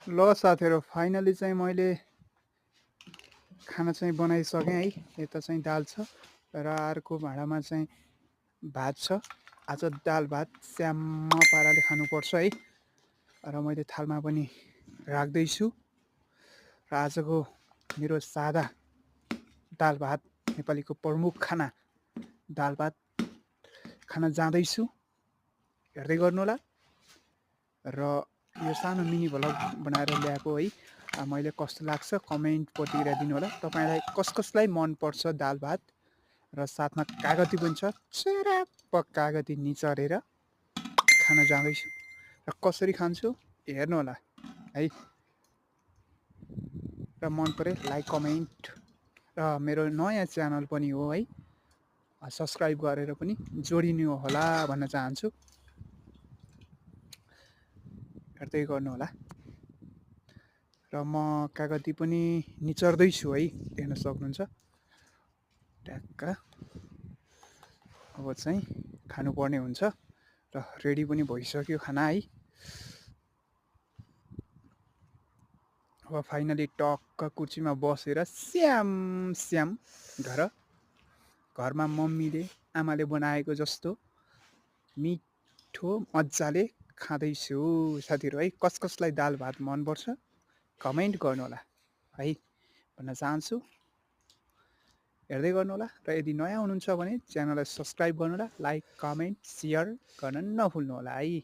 ल साथीहरु फाइनली चाहिँ मैले खाना चाहिँ बनाइसकेँ है। यता चाहिँ दाल छ र अर्को भाँडामा चाहिँ भात छ। आज दाल भात श्याम पाराले खानुपर्छ है। र मैले थालमा पनि राख्दैछु। र आजको मेरो सादा दाल भात नेपालीको प्रमुख खाना दाल भात खान जाँदैछु। हेर्दै गर्नु होला। र यो सानो मिनी भ्लग बनाएर ल्याएको है। मैले कस्तो लाग्छ कमेन्ट प्रतिक्रिया दिनु होला। तपाईलाई कसलाई मन पर्छ दाल भात र साथमा कागती पनि छ। चेराप्प कागती निचरेर खान जाँदैछु र कसरी खान्छु हेर्नु होला है। र मन परे लाइक कमेन्ट र मेरो नयाँ च्यानल पनि हो है, सब्स्क्राइब गरेर पनि जोडिनु होला भन्न चाहन्छु। हेर्दै गर्नु होला। र म कागती पनि निचर्दैछु है, देख्न सक्नुहुन्छ ट्याक्क। अब चाहिँ खानुपर्ने हुन्छ र रेडी पनि भइसक्यो खाना है। अब फाइनली टक्क कुर्सीमा बसेर श्याम घरमा मम्मीले आमाले बनाएको जस्तो मिठो मजाले खाँदैछु साथीहरु है। कसलाई दाल भात मनपर्छ कमेन्ट गर्नु होला है भन्न चाहन्छु। हेर्दै गर्नु होला र यदि नयाँ हुनुहुन्छ भने च्यानललाई सब्स्क्राइब गर्नु होला, लाइक कमेन्ट सेयर गर्न नभुल्नु होला है।